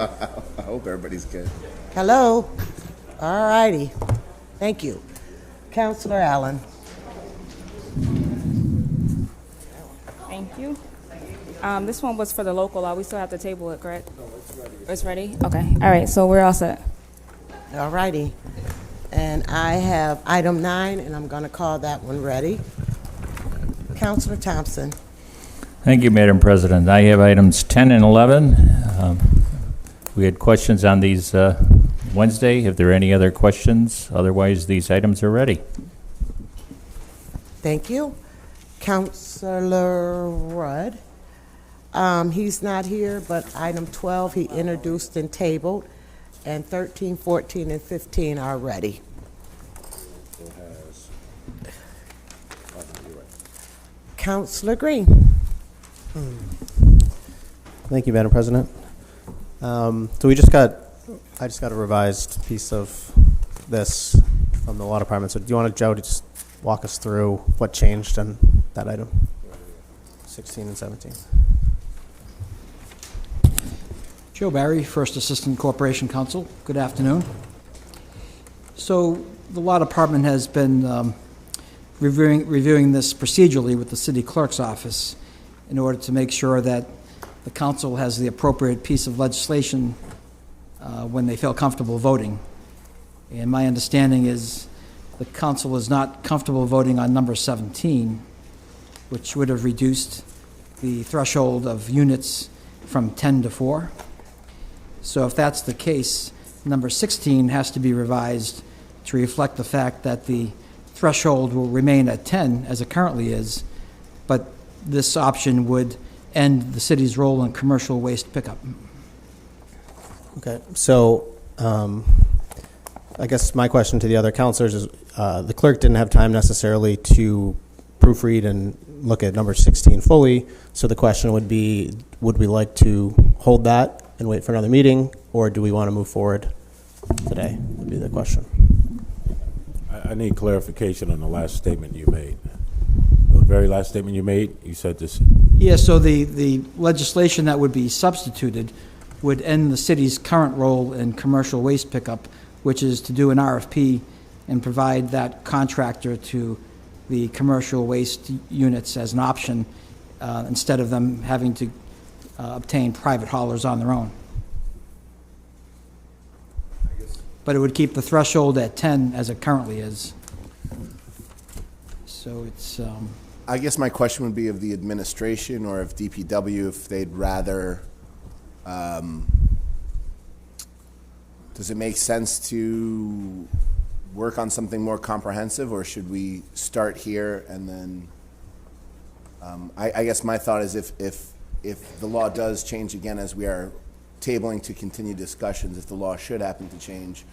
I hope everybody's good. Hello. All righty. Thank you. Councilor Allen. Thank you. This one was for the local law. We still have to table it, correct? No, it's ready. It's ready? Okay. All right, so we're all set. All righty. And I have item 9, and I'm going to call that one ready. Councilor Thompson. Thank you, Madam President. I have items 10 and 11. We had questions on these Wednesday. If there are any other questions, otherwise these items are ready. Thank you. Councilor Rudd. He's not here, but item 12 he introduced and tabled, and 13, 14, and 15 are ready. Councilor Green. Thank you, Madam President. So I just got a revised piece of this from the law department. So do you want Joe to just walk us through what changed on that item? 16 and 17. Joe Barry, First Assistant Corporation Counsel. Good afternoon. So the law department has been reviewing this procedurally with the city clerk's office in order to make sure that the council has the appropriate piece of legislation when they feel comfortable voting. And my understanding is the council is not comfortable voting on number 17, which would have reduced the threshold of units from 10 to 4. So if that's the case, number 16 has to be revised to reflect the fact that the threshold will remain at 10 as it currently is, but this option would end the city's role in commercial waste pickup. Okay, so I guess my question to the other counselors is the clerk didn't have time necessarily to proofread and look at number 16 fully, so the question would be, would we like to hold that and wait for another meeting, or do we want to move forward today, would be the question. I need clarification on the last statement you made. The very last statement you made, you said this. Yeah, so the legislation that would be substituted would end the city's current role in commercial waste pickup, which is to do an RFP and provide that contractor to the commercial waste units as an option instead of them having to obtain private haulers on their own. But it would keep the threshold at 10 as it currently is. So it's... I guess my question would be of the administration or of DPW if they'd rather, does it make sense to work on something more comprehensive, or should we start here and then, I guess my thought is if the law does change again as we are tabling to continue discussions, if the law should happen to change,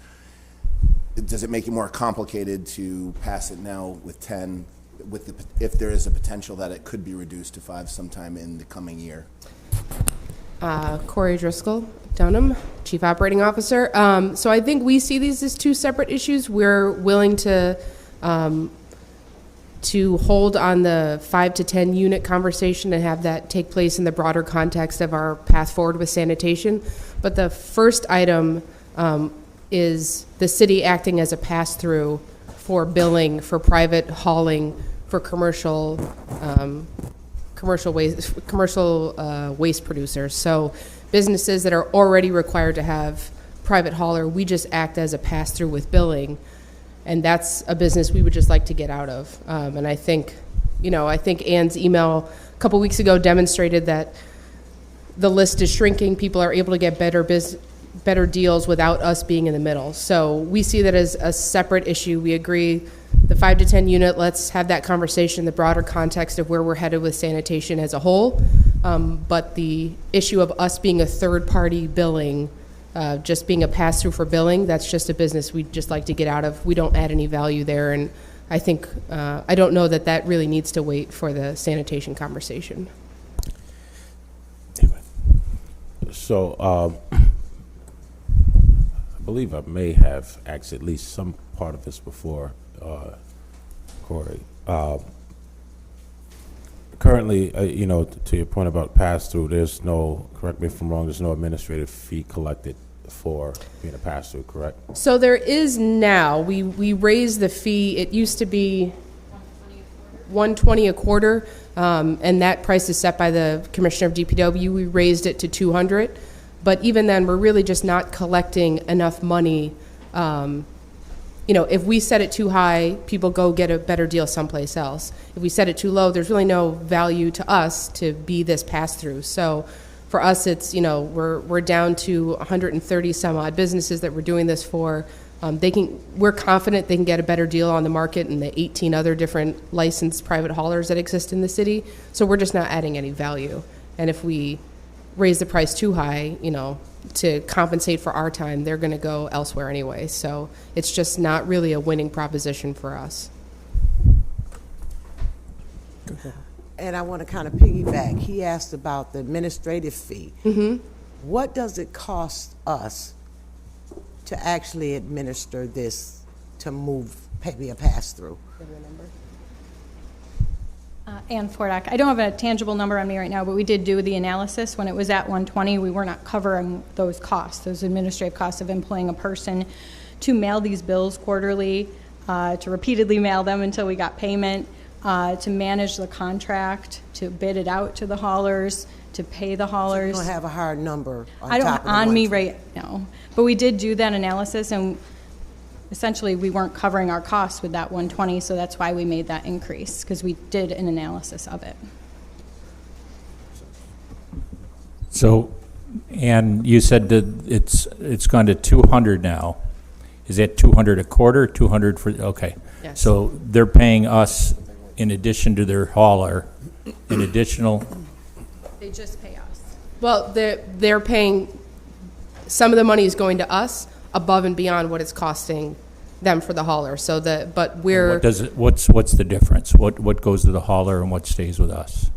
does it make it more complicated to pass it now with 10, if there is a potential that it could be reduced to 5 sometime in the coming year? Corey Driscoll, Dunham, Chief Operating Officer. So I think we see these as two separate issues. We're willing to hold on the 5 to 10 unit conversation and have that take place in the broader context of our path forward with sanitation. But the first item is the city acting as a pass-through for billing for private hauling for commercial waste producers. So businesses that are already required to have private hauler, we just act as a pass-through with billing. And that's a business we would just like to get out of. And I think Ann's email a couple weeks ago demonstrated that the list is shrinking. People are able to get better deals without us being in the middle. So we see that as a separate issue. We agree the 5 to 10 unit, let's have that conversation in the broader context of where we're headed with sanitation as a whole. But the issue of us being a third-party billing, just being a pass-through for billing, that's just a business we'd just like to get out of. We don't add any value there, and I think, I don't know that that really needs to wait for the sanitation conversation. So, I believe I may have asked at least some part of this before, Corey. currently, to your point about pass-through, there's no, correct me if I'm wrong, there's no administrative fee collected for being a pass-through, correct? So there is now. We raised the fee. It used to be $120 a quarter, and that price is set by the Commissioner of DPW. We raised it to $200, but even then, we're really just not collecting enough money. If we set it too high, people go get a better deal someplace else. If we set it too low, there's really no value to us to be this pass-through. So for us, it's, we're down to 130 some odd businesses that we're doing this for. We're confident they can get a better deal on the market than the 18 other different licensed private haulers that exist in the city. So we're just not adding any value. And if we raise the price too high, to compensate for our time, they're going to go elsewhere anyway. So it's just not really a winning proposition for us. And I want to kind of piggyback. He asked about the administrative fee. Mm-hmm. What does it cost us to actually administer this, to be a pass-through? Ann Fordock. I don't have a tangible number on me right now, but we did do the analysis. When it was at 120, we were not covering those costs, those administrative costs of employing a person to mail these bills quarterly, to repeatedly mail them until we got payment, to manage the contract, to bid it out to the haulers, to pay the haulers. You don't have a hard number on I don't top of the on me 120. right now, but we did do that analysis, and essentially we weren't covering our costs with that 120, so that's why we made that increase, because we did an analysis of it. So, and you said that it's gone to 200 now. Is that 200 a quarter, 200 for, okay. Yes. So they're paying us, in addition to their hauler, an additional, They just pay us. Well, they're paying, some of the money is going to us above and beyond what it's costing them for the hauler. So but we're. what does it, what's the difference? What goes to the hauler and what stays with us?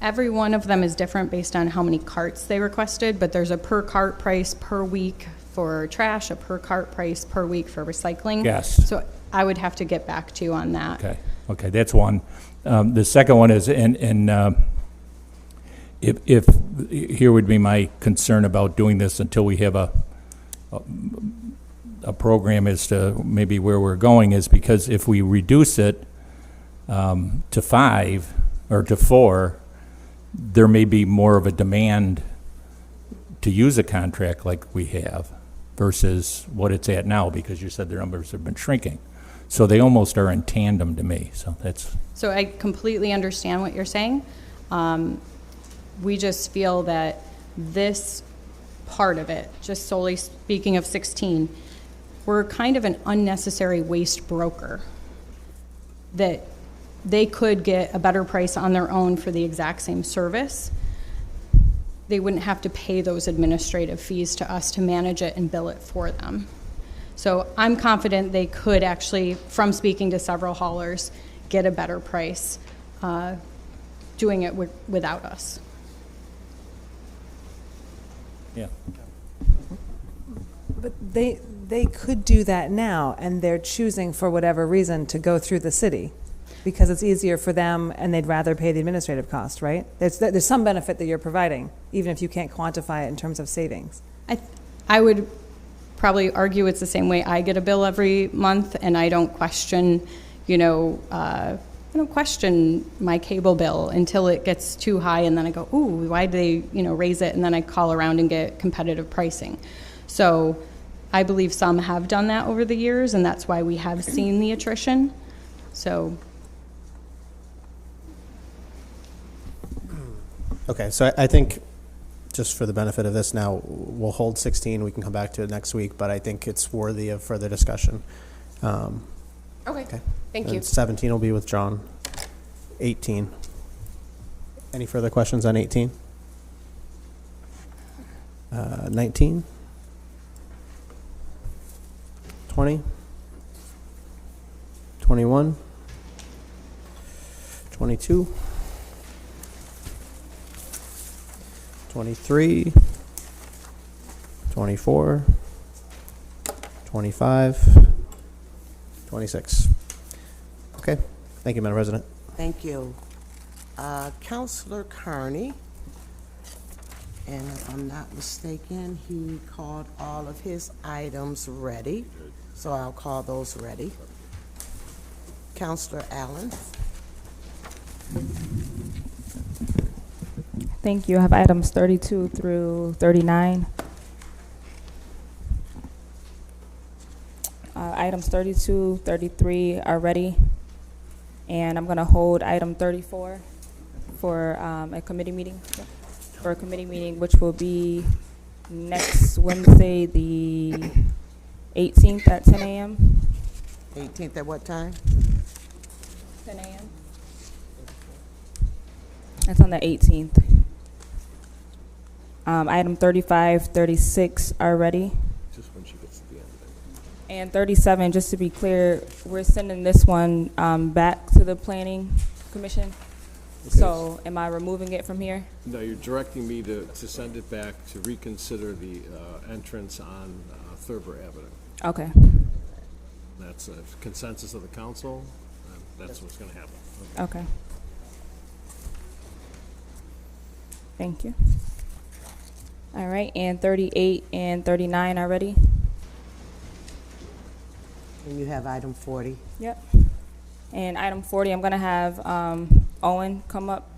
Every one of them is different based on how many carts they requested, but there's a per cart price per week for trash, a per cart price per week for recycling. Yes. So I would have to get back to you on that. Okay, that's one. The second one is, if here would be my concern about doing this until we have a program as to maybe where we're going, is because if we reduce it to 5 or to 4, there may be more of a demand to use a contract like we have versus what it's at now, because you said their numbers have been shrinking. So they almost are in tandem to me. So that's. So I completely understand what you're saying. We just feel that this part of it, just solely speaking of 16, we're kind of an unnecessary waste broker, that they could get a better price on their own for the exact same service. They wouldn't have to pay those administrative fees to us to manage it and bill it for them. So I'm confident they could actually, from speaking to several haulers, get a better price doing it without us. Yeah. But they could do that now, and they're choosing for whatever reason to go through the city because it's easier for them and they'd rather pay the administrative cost, right? There's some benefit that you're providing, even if you can't quantify it in terms of savings. I would probably argue it's the same way I get a bill every month, and I don't question, I don't question my cable bill until it gets too high, and then I go, ooh, why did they, raise it? And then I call around and get competitive pricing. So I believe some have done that over the years, and that's why we have seen the attrition. So. Okay, so I think, just for the benefit of this now, we'll hold 16. We can come back to it next week, but I think it's worthy of further discussion. Okay. Thank you. And 17 will be withdrawn. 18. Any further questions on 18? 19? 20? 21? 22? 23? 24? 25? 26. Okay. Thank you, Madam President. Thank you. Counselor Kearney, and if I'm not mistaken, he called all of his items ready, so I'll call those ready. Counselor Allen. Thank you. I have items 32 through 39. Items 32, 33 are ready, and I'm going to hold item 34 for a committee meeting. For a committee meeting, which will be next Wednesday, the 18th at 10 a.m. 18th at what time? 10 a.m. That's on the 18th. Item 35, 36 are ready. Just when she gets to the end of it. And 37, just to be clear, we're sending this one back to the Planning Commission. Okay. So am I removing it from here? No, you're directing me to send it back to reconsider the entrance on Thurber Avenue. Okay. That's a consensus of the council. That's what's going to happen. Okay. Thank you. All right, and 38 and 39 are ready? And you have item 40. Yep. And item 40, I'm going to have Owen come up.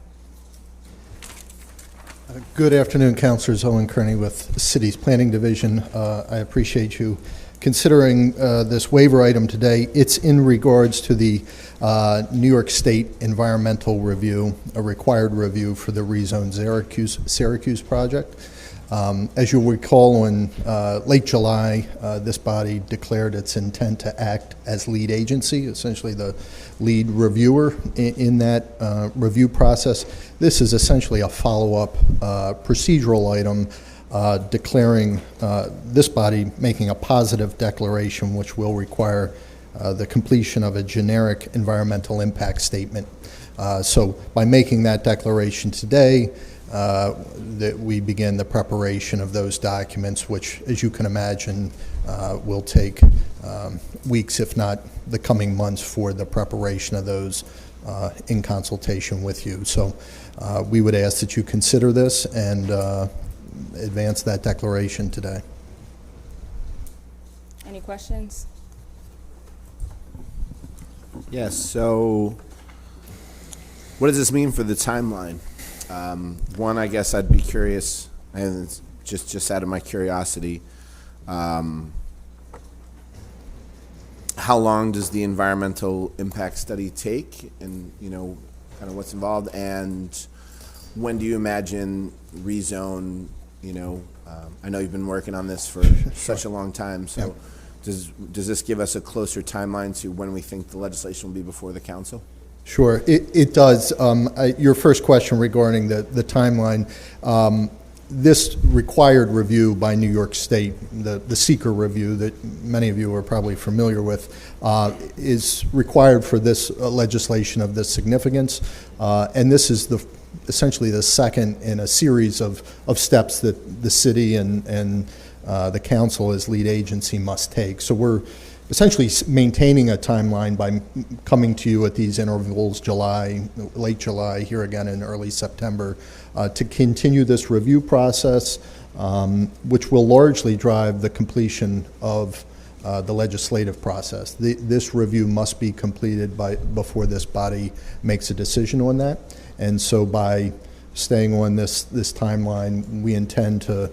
Good afternoon, Councilors. Owen Kearney with the City's Planning Division. I appreciate you considering this waiver item today. It's in regards to the New York State environmental review, a required review for the rezone Syracuse project. As you'll recall, in late July, this body declared its intent to act as lead agency, essentially the lead reviewer in that review process. This is essentially a follow-up procedural item declaring this body making a positive declaration, which will require the completion of a generic environmental impact statement. So by making that declaration today, that we begin the preparation of those documents, which, as you can imagine, will take weeks, if not the coming months, for the preparation of those in consultation with you. So we would ask that you consider this and advance that declaration today. Any questions? Yes, so what does this mean for the timeline? One, I guess I'd be curious, and it's just out of my curiosity, how long does the environmental impact study take, and kind of what's involved, and when do you imagine rezone? I know you've been working on this for such a long time, so Yep. does this give us a closer timeline to when we think the legislation will be before the council? Sure, it does. Your first question regarding the timeline, this required review by New York State, the seeker review that many of you are probably familiar with, is required for this legislation of this significance, and this is essentially the second in a series of steps that the city and the council as lead agency must take. So we're essentially maintaining a timeline by coming to you at these intervals, late July, here again in early September, to continue this review process, which will largely drive the completion of the legislative process. This review must be completed before this body makes a decision on that. And so by staying on this timeline, we intend to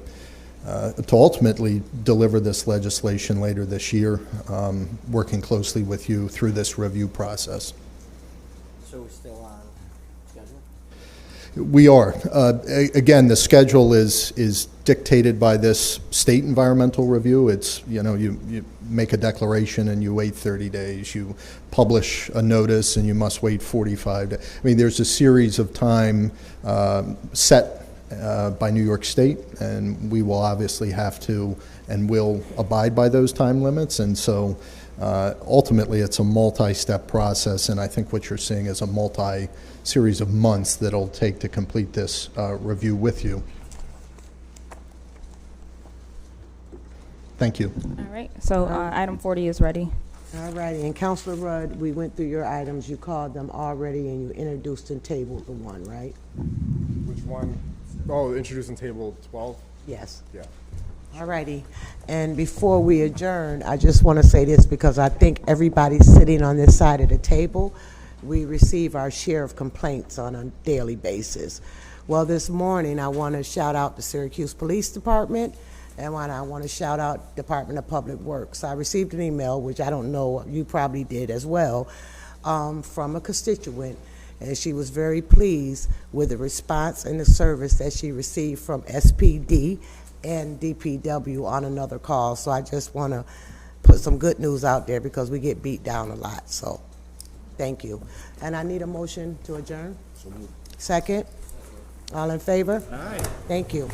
ultimately deliver this legislation later this year, working closely with you through this review process. So we're still on schedule? We are. Again, the schedule is dictated by this state environmental review. It's, you make a declaration and you wait 30 days. You publish a notice and you must wait 45 days. I mean, there's a series of time set by New York State, and we will obviously have to and will abide by those time limits. And so ultimately it's a multi-step process, and I think what you're seeing is a multi-series of months that it'll take to complete this review with you. Thank you. All right, so item 40 is ready. All righty, and Counselor Rudd, we went through your items, you called them already, and you introduced and tabled the one, right? Which one? Oh, introducing table 12? Yes. Yeah. All righty, and before we adjourn, I just want to say this because I think everybody sitting on this side of the table, we receive our share of complaints on a daily basis. Well, this morning, I want to shout out the Syracuse Police Department, and I want to shout out Department of Public Works. I received an email, which I don't know, you probably did as well, from a constituent, and she was very pleased with the response and the service that she received from SPD and DPW on another call. So I just want to put some good news out there because we get beat down a lot. So thank you. And I need a motion to adjourn. Second? All in favor? Aye. Thank you.